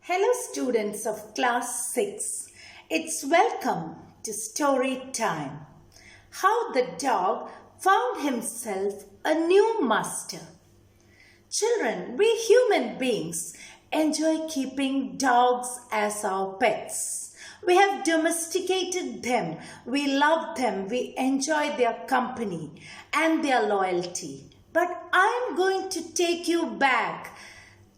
Hello students of class 6. It's welcome to story time. How the dog found himself a new master. Children, we human beings enjoy keeping dogs as our pets. We have domesticated them, we love them, we enjoy their company and their loyalty. But I am going to take you back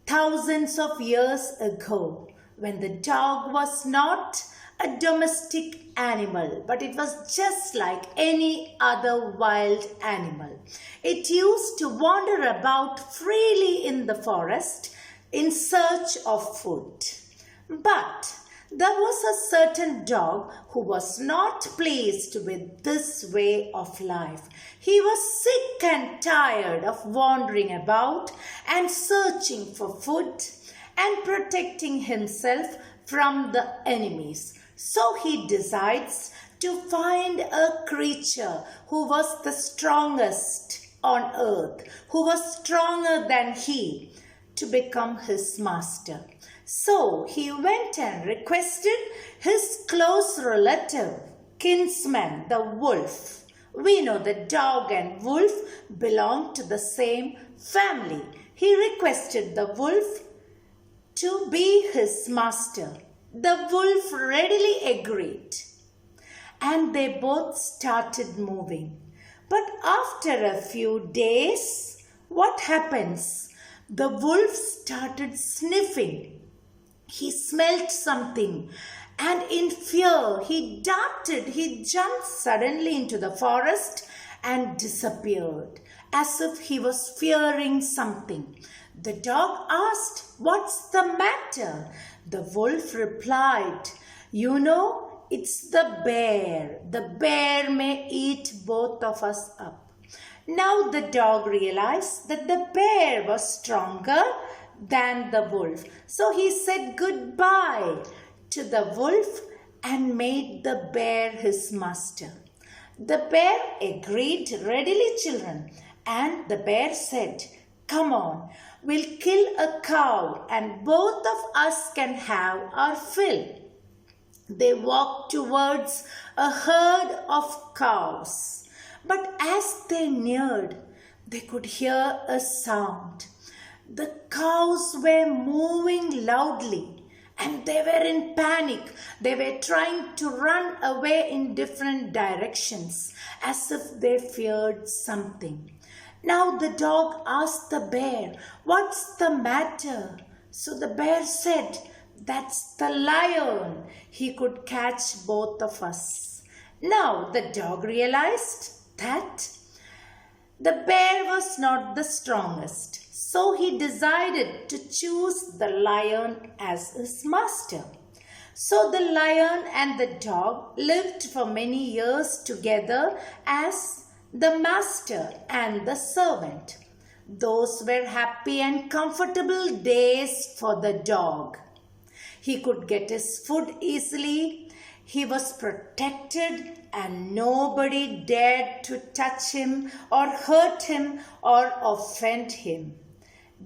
thousands of years ago, when the dog was not a domestic animal, but it was just like any other wild animal. It used to wander about freely in the forest in search of food. But there was a certain dog who was not pleased with this way of life. He was sick and tired of wandering about and searching for food and protecting himself from the enemies. So he decides to find a creature who was the strongest on earth, who was stronger than he, to become his master. So he went and requested his close relative, kinsman, the wolf. We know the dog and wolf belong to the same family. He requested the wolf to be his master. The wolf readily agreed, and they both started moving. But after a few days, what happens? The wolf started sniffing. He smelt something, and in fear he jumped suddenly into the forest and disappeared, as if he was fearing something. The dog asked, "What's the matter?" The wolf replied, "You know, it's the bear. The bear may eat both of us up." Now the dog realized that the bear was stronger than the wolf. So he said goodbye to the wolf and made the bear his master. The bear agreed readily, children, and the bear said, "Come on, we'll kill a cow and both of us can have our fill." They walked towards a herd of cows, but as they neared, they could hear a sound. The cows were moving loudly and they were in panic. They were trying to run away in different directions as if they feared something. Now the dog asked the bear, "What's the matter?" So the bear said, "That's the lion. He could catch both of us." Now the dog realized that the bear was not the strongest. So he decided to choose the lion as his master. So the lion and the dog lived for many years together as the master and the servant. Those were happy and comfortable days for the dog. He could get his food easily. He was protected and nobody dared to touch him or hurt him or offend him.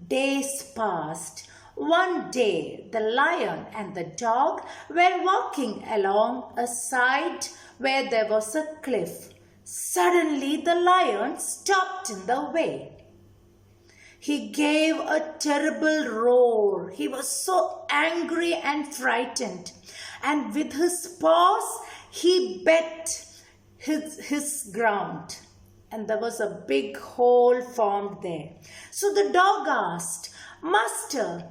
Days passed. One day, the lion and the dog were walking along a side where there was a cliff. Suddenly, the lion stopped in the way. He gave a terrible roar. He was so angry and frightened. And with his paws, he beat his ground. And there was a big hole formed there. So the dog asked, "Master,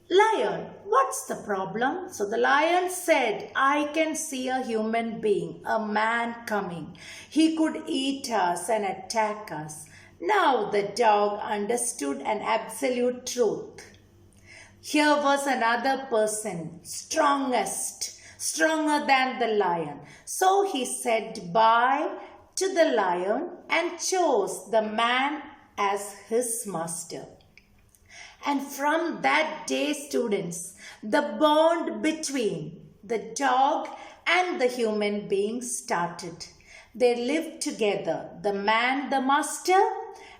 lion, what's the problem?" So the lion said, "I can see a human being, a man coming. He could eat us and attack us." Now the dog understood an absolute truth. Here was another person, stronger than the lion. So he said bye to the lion and chose the man as his master. And from that day, students, the bond between the dog and the human being started. They lived together, the man, the master,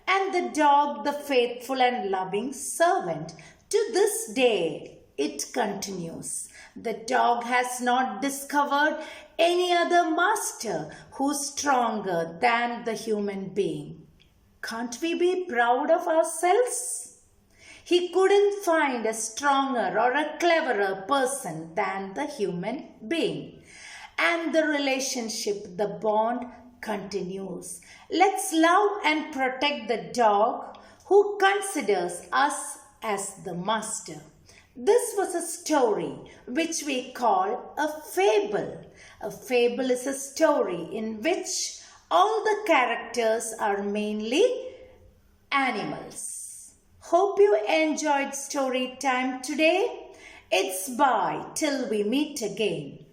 and the dog, the faithful and loving servant. To this day, it continues. The dog has not discovered any other master who's stronger than the human being. Can't we be proud of ourselves? He couldn't find a stronger or a cleverer person than the human being. And the relationship, the bond continues. Let's love and protect the dog who considers us as the master. This was a story which we call a fable. A fable is a story in which all the characters are mainly animals. Hope you enjoyed story time today. It's bye till we meet again.